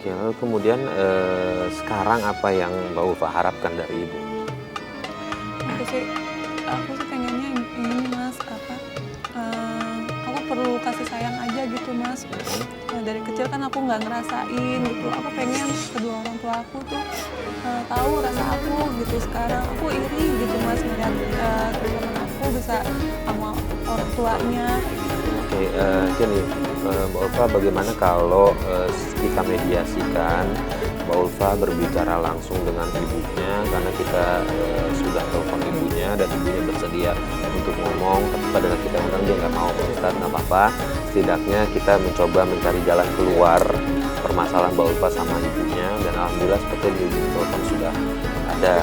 Oke, lalu kemudian sekarang apa yang Mbak Ulfa harapkan dari Ibu? Aku sih pengennya ini Mas, aku perlu kasih sayang aja gitu Mas. Dari kecil kan aku nggak ngerasain gitu. Aku pengen kedua orang tua aku tuh tahu rasa aku gitu. Sekarang aku iri gitu Mas melihat teman aku bisa sama orang tuanya. Oke, gini, Mbak Ulfa, bagaimana kalau kita mediasikan Mbak Ulfa berbicara langsung dengan ibunya, karena kita sudah telepon ibunya dan ibunya bersedia untuk ngomong, tapi pada saat kita undang dia nggak mau. Pak Ustadz, nggak apa-apa, setidaknya kita mencoba mencari jalan keluar permasalahan Mbak Ulfa sama ibunya, dan alhamdulillah seperti di ujung telepon sudah ada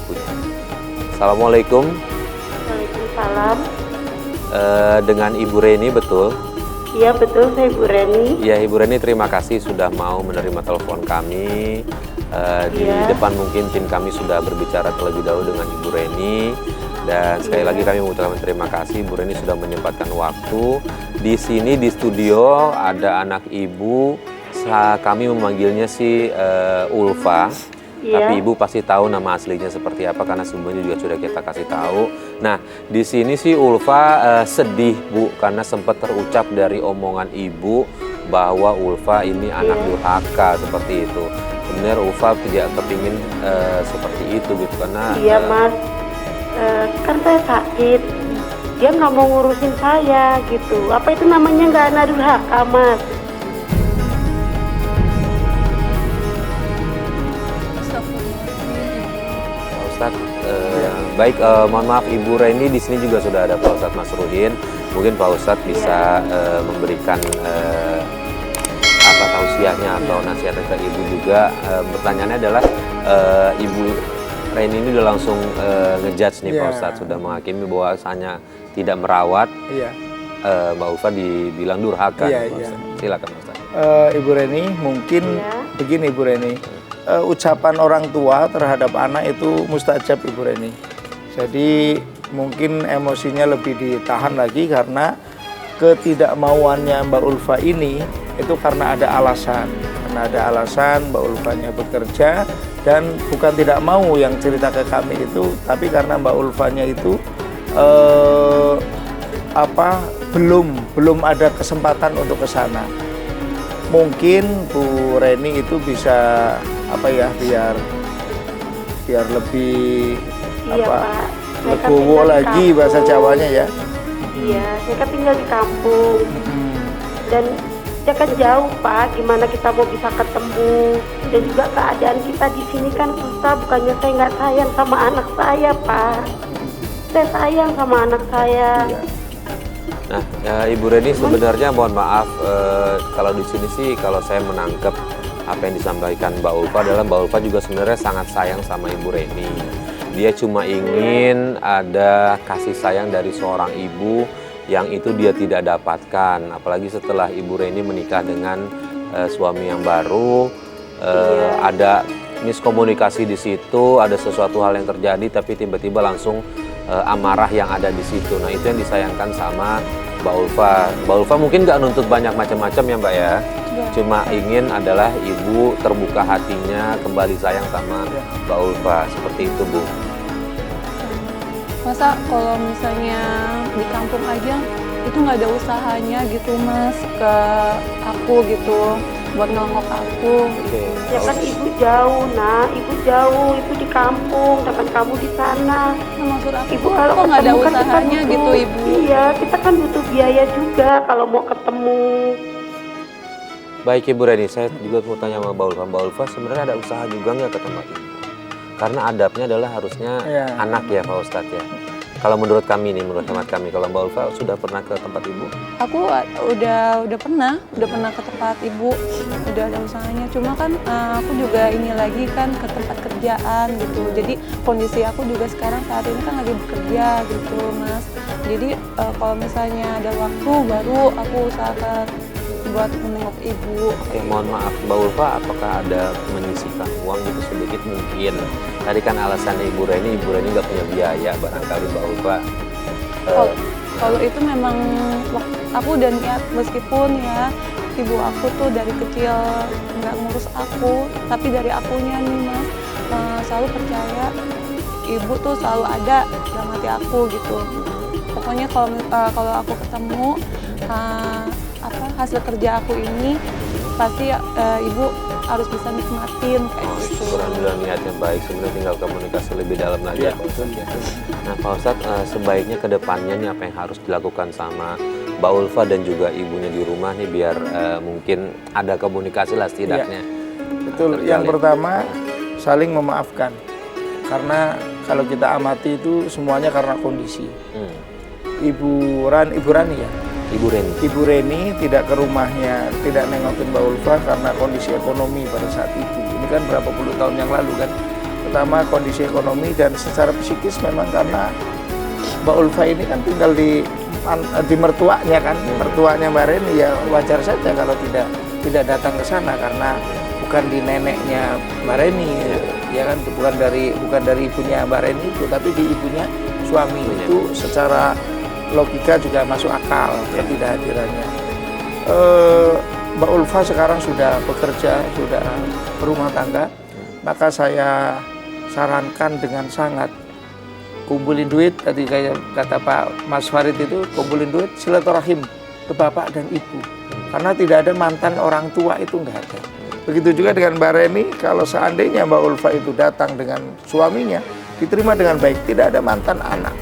ibunya. Assalamualaikum. Waalaikumsalam. Dengan Ibu Reni, betul? Iya betul, saya Ibu Reni. Ya, Ibu Reni, terima kasih sudah mau menerima telepon kami. Di depan mungkin tim kami sudah berbicara terlebih dahulu dengan Ibu Reni. Dan sekali lagi kami mengucapkan terima kasih Ibu Reni sudah menyempatkan waktu. Di sini di studio ada anak Ibu, kami memanggilnya si Ulfa. Tapi Ibu pasti tahu nama aslinya seperti apa karena semuanya juga sudah kita kasih tahu. Nah, di sini si Ulfa sedih Bu karena sempat terucap dari omongan Ibu bahwa Ulfa ini anak durhaka seperti itu. Benar, Ulfa tidak kepingin seperti itu gitu karena Mas, kan saya sakit. Dia nggak mau ngurusin saya gitu. Apa itu namanya nggak anak durhaka Mas? Baik, mohon maaf Ibu Reni, di sini juga sudah ada Pak Ustadz Masrudin. Mungkin Pak Ustadz bisa memberikan tausiahnya atau nasihatnya ke Ibu juga. Pertanyaannya adalah Ibu Reni ini udah langsung ngejudge nih Pak Ustadz, sudah menghakimi bahwasanya tidak merawat. Mbak Ulfa dibilang durhaka. Silakan Pak Ustadz. Ibu Reni, mungkin begini Ibu Reni. Ucapan orang tua terhadap anak itu mustajab Ibu Reni. Jadi mungkin emosinya lebih ditahan lagi karena ketidakmauannya Mbak Ulfa ini itu karena ada alasan. Karena ada alasan Mbak Ulfanya bekerja dan bukan tidak mau yang cerita ke kami itu, tapi karena Mbak Ulfanya itu belum ada kesempatan untuk ke sana. Mungkin Bu Reni itu bisa biar lebih legowo lagi bahasa Jawanya ya. Iya, saya kan tinggal di kampung dan dia kan jauh Pak. Gimana kita mau bisa ketemu? Dan juga keadaan kita di sini kan susah. Bukannya saya nggak sayang sama anak saya Pak. Saya sayang sama anak saya. Nah, Ibu Reni sebenarnya mohon maaf kalau di sini sih kalau saya menangkap apa yang disampaikan Mbak Ulfa adalah Mbak Ulfa juga sebenarnya sangat sayang sama Ibu Reni. Dia cuma ingin ada kasih sayang dari seorang ibu yang itu dia tidak dapatkan. Apalagi setelah Ibu Reni menikah dengan suami yang baru, ada miskomunikasi di situ, ada sesuatu hal yang terjadi tapi tiba-tiba langsung amarah yang ada di situ. Nah, itu yang disayangkan sama Mbak Ulfa. Mbak Ulfa mungkin nggak nuntut banyak macam-macam ya Mbak ya. Cuma ingin adalah ibu terbuka hatinya, kembali sayang sama Mbak Ulfa. Seperti itu Bu. Masa kalau misalnya di kampung aja itu nggak ada usahanya gitu Mas ke aku gitu buat nongok aku. Ya kan ibu jauh ibu jauh, ibu di kampung, dengan kamu di sana. Nah, maksud aku Ibu kalau kok nggak ada ketemu kan kita usahanya butuh, gitu Ibu. Iya, kita kan butuh biaya juga kalau mau ketemu. Baik Ibu Reni, saya juga mau tanya sama Mbak Ulfa. Mbak Ulfa sebenarnya ada usaha juga nggak ke tempat Ibu? Karena adabnya adalah harusnya anak ya Pak Ustadz ya. Kalau menurut kami nih, menurut hemat kami, kalau Mbak Ulfa sudah pernah ke tempat Ibu? Aku udah pernah ke tempat Ibu, udah ada usahanya. Cuma kan aku juga ini lagi kan ke tempat kerjaan gitu. Jadi kondisi aku juga sekarang saat ini kan lagi bekerja gitu Mas. Jadi kalau misalnya ada waktu baru aku usahakan buat menengok Ibu. Oke, mohon maaf Mbak Ulfa, apakah ada menyisihkan uang gitu sedikit mungkin? Tadi kan alasannya Ibu Reni nggak punya biaya, barangkali Mbak Ulfa. Kalau itu memang aku udah niat meskipun ya ibu aku tuh dari kecil nggak ngurus aku, tapi dari akunya nih Mas selalu percaya ibu tuh selalu ada dalam hati aku gitu. Pokoknya kalau aku ketemu hasil kerja aku ini pasti ibu harus bisa nikmatin kayak gitu. Alhamdulillah, niat yang baik, sebenarnya tinggal komunikasi lebih dalam lagi ya Pak Ustadz ya. Nah Pak Ustadz, sebaiknya ke depannya nih apa yang harus dilakukan sama Mbak Ulfa dan juga ibunya di rumah nih biar mungkin ada komunikasi lah setidaknya. Betul, yang pertama saling memaafkan. Karena kalau kita amati itu semuanya karena kondisi. Ibu Rani ya? Ibu Reni tidak ke rumahnya, tidak nengokin Mbak Ulfa karena kondisi ekonomi pada saat itu. Ini kan berapa puluh tahun yang lalu kan. Pertama kondisi ekonomi dan secara psikis memang karena Mbak Ulfa ini kan tinggal di mertuanya kan. Mertuanya Mbak Reni ya wajar saja kalau tidak datang ke sana karena bukan di neneknya Mbak Reni ya kan, bukan dari ibunya Mbak Reni itu, tapi di ibunya suami itu secara logika juga masuk akal ketidakhadirannya. Mbak Ulfa sekarang sudah bekerja, sudah berumah tangga, maka saya sarankan dengan sangat kumpulin duit, tadi kayak kata Pak Mas Farid itu, kumpulin duit, silaturahim ke bapak dan ibu, karena tidak ada mantan orang tua itu, nggak ada. Begitu juga dengan Mbak Reni, kalau seandainya Mbak Ulfa itu datang dengan suaminya, diterima dengan baik, tidak ada mantan anak.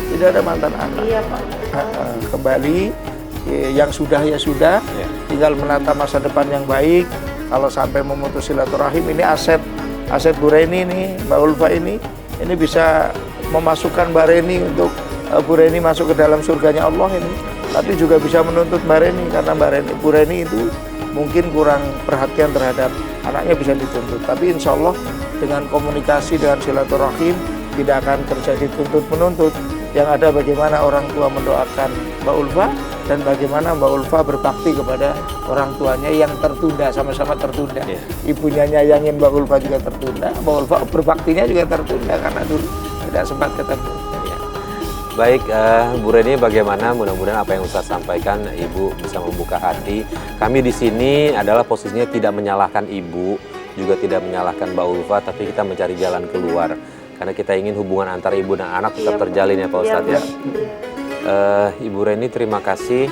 Tidak ada mantan anak. Iya Pak. Kembali yang sudah ya sudah, tinggal menata masa depan yang baik. Kalau sampai memutus silaturahim, ini aset Bu Reni nih, Mbak Ulfa ini bisa memasukkan Mbak Reni untuk Bu Reni masuk ke dalam surganya Allah ini. Tapi juga bisa menuntut Mbak Reni karena Bu Reni itu mungkin kurang perhatian terhadap anaknya, bisa dituntut. Tapi insya Allah dengan komunikasi, dengan silaturahim tidak akan terjadi tuntut-menuntut. Yang ada bagaimana orang tua mendoakan Mbak Ulfa dan bagaimana Mbak Ulfa berbakti kepada orang tuanya yang tertunda, sama-sama tertunda. Ibunya nyayangin Mbak Ulfa juga tertunda, Mbak Ulfa berbaktinya juga tertunda karena dulu tidak sempat ketemu. Baik, Bu Reni, bagaimana? Mudah-mudahan apa yang Ustaz sampaikan Ibu bisa membuka hati. Kami di sini adalah posisinya tidak menyalahkan Ibu, juga tidak menyalahkan Mbak Ulfa, tapi kita mencari jalan keluar. Karena kita ingin hubungan antara ibu dan anak tetap terjalin ya Pak Ustadz ya. Ibu Reni, terima kasih.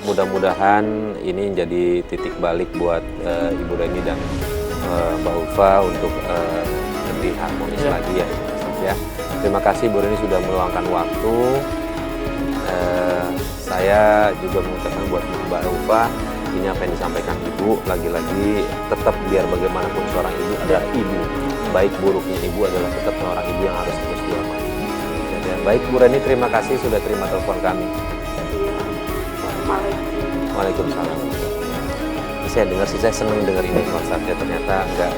Mudah-mudahan ini jadi titik balik buat Ibu Reni dan Mbak Ulfa untuk lebih harmonis lagi ya Pak Ustadz ya. Terima kasih Bu Reni sudah meluangkan waktu. Saya juga mengucapkan buat Mbak Ulfa, ini apa yang disampaikan Ibu, lagi-lagi tetap biar bagaimanapun seorang ibu adalah ibu. Baik buruknya ibu adalah tetap seorang ibu yang harus terus dihormati. Baik Bu Reni, terima kasih sudah terima telepon kami. Waalaikumsalam. Saya dengar sih, saya senang dengar ini konsepnya, ternyata nggak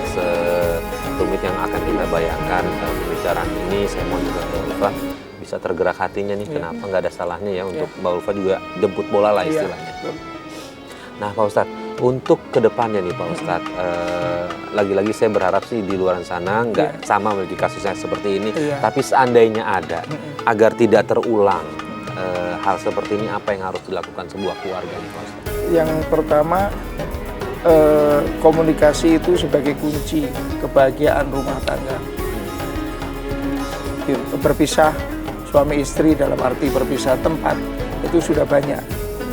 serumit yang akan kita bayangkan pembicaraan ini. Saya mau juga Mbak Ulfa bisa tergerak hatinya nih, kenapa nggak ada salahnya ya untuk Mbak Ulfa juga jemput bola lah istilahnya. Nah Pak Ustadz, untuk kedepannya nih Pak Ustadz, lagi-lagi saya berharap sih di luar sana nggak sama di kasusnya seperti ini, tapi seandainya ada, agar tidak terulang hal seperti ini, apa yang harus dilakukan sebuah keluarga nih Pak Ustadz? Yang pertama, komunikasi itu sebagai kunci kebahagiaan rumah tangga. Berpisah suami istri dalam arti berpisah tempat itu sudah banyak.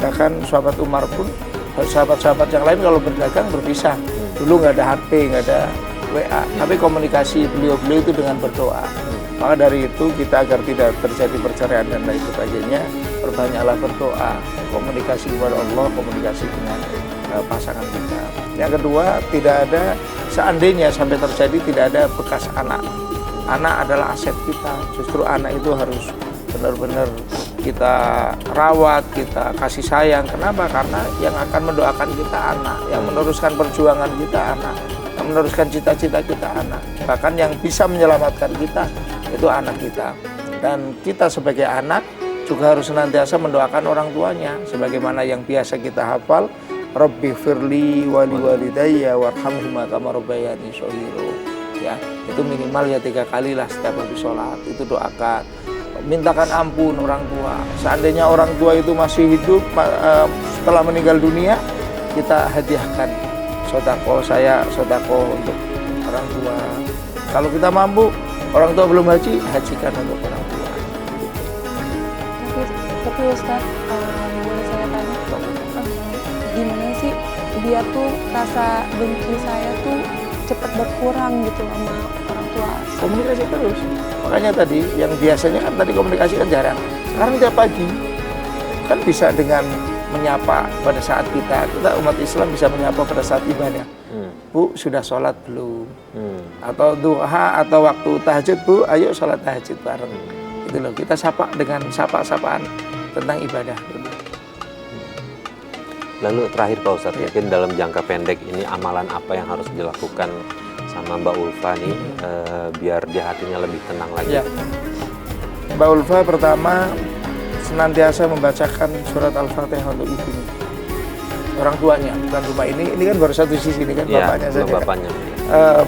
Bahkan sahabat Umar pun, sahabat-sahabat yang lain kalau berdagang berpisah. Dulu nggak ada HP, nggak ada WA, tapi komunikasi beliau-beliau itu dengan berdoa. Maka dari itu kita agar tidak terjadi perceraian dan lain sebagainya, perbanyaklah berdoa, komunikasi kepada Allah, komunikasi dengan pasangan kita. Yang kedua, tidak ada, seandainya sampai terjadi, tidak ada bekas anak. Anak adalah aset kita, justru anak itu harus benar-benar kita rawat, kita kasih sayang. Kenapa? Karena yang akan mendoakan kita anak, yang meneruskan perjuangan kita anak, yang meneruskan cita-cita kita anak. Bahkan yang bisa menyelamatkan kita itu anak kita. Dan kita sebagai anak juga harus senantiasa mendoakan orang tuanya, sebagaimana yang biasa kita hafal, Rabbi firli wali walidayya warhamhuma kama rabbayani shaghira. Ya, itu minimal ya 3 kali lah setiap habis sholat itu doakan. mintakan ampun orang tua. Seandainya orang tua itu masih hidup setelah meninggal dunia, kita hadiahkan sodako, saya sodako untuk orang tua. Kalau kita mampu, orang tua belum haji, hajikan untuk orang tua. Tapi Ustadz, boleh saya tanya, gimana sih biar tuh rasa benci saya tuh cepat berkurang gitu sama orang tua? Komunikasi terus. Makanya tadi yang biasanya kan tadi komunikasi kan jarang. Sekarang tiap pagi kan bisa dengan menyapa pada saat kita umat Islam bisa menyapa pada saat ibadah. Bu, sudah sholat belum? Atau duha atau waktu tahajud, Bu, ayo sholat tahajud bareng. Itu loh, kita sapa dengan sapa-sapaan tentang ibadah. Lalu terakhir Pak Ustadz, mungkin dalam jangka pendek ini amalan apa yang harus dilakukan sama Mbak Ulfa nih biar di hatinya lebih tenang lagi? Ya. Mbak Ulfa pertama senantiasa membacakan surat Al-Fatihah untuk ibunya, orang tuanya, bukan rumah ini kan baru satu sisi ini kan Ya, bapaknya saja. Bapaknya.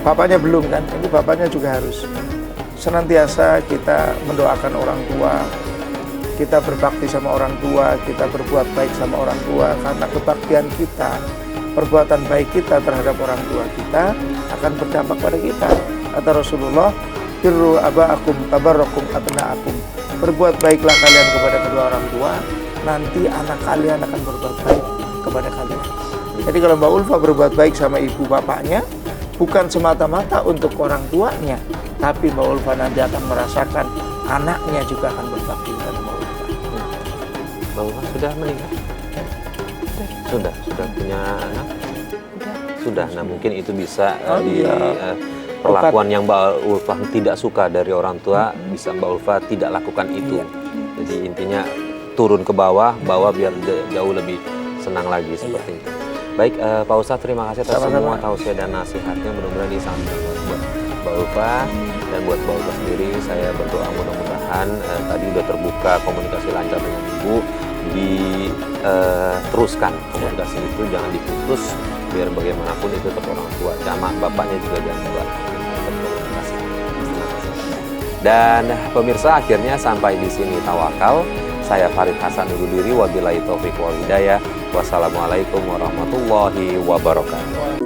Bapaknya belum kan, ini bapaknya juga harus senantiasa kita mendoakan orang tua, kita berbakti sama orang tua, kita berbuat baik sama orang tua, karena kebaktian kita, perbuatan baik kita terhadap orang tua kita akan berdampak pada kita. Kata Rasulullah, birru aba'akum tabarrakum abna'akum. Berbuat baiklah kalian kepada kedua orang tua, nanti anak kalian akan berbuat baik kepada kalian. Jadi kalau Mbak Ulfa berbuat baik sama ibu bapaknya, bukan semata-mata untuk orang tuanya, tapi Mbak Ulfa nanti akan merasakan anaknya juga akan berbakti kepada Mbak Ulfa. Mbak Ulfa sudah menikah? Sudah punya anak? Sudah. Nah mungkin itu bisa perlakuan yang Mbak Ulfa tidak suka dari orang tua, bisa Mbak Ulfa tidak lakukan itu. Jadi intinya turun ke bawah biar jauh lebih senang lagi seperti itu. Baik, Pak Ustadz, terima kasih atas semua tausiah dan nasihatnya. Mudah-mudahan disampaikan buat Mbak Ulfa dan buat Mbak Ulfa sendiri. Saya berdoa mudah-mudahan tadi udah terbuka komunikasi lancar dengan Ibu. Teruskan komunikasi itu, jangan diputus, biar bagaimanapun itu tetap orang tua. Sama bapaknya juga jangan lupa komunikasi. Dan pemirsa, akhirnya sampai di sini Tawakal. Saya Farid Hasan undur diri. Wabillahi taufiq wal hidayah. Wassalamualaikum warahmatullahi wabarakatuh.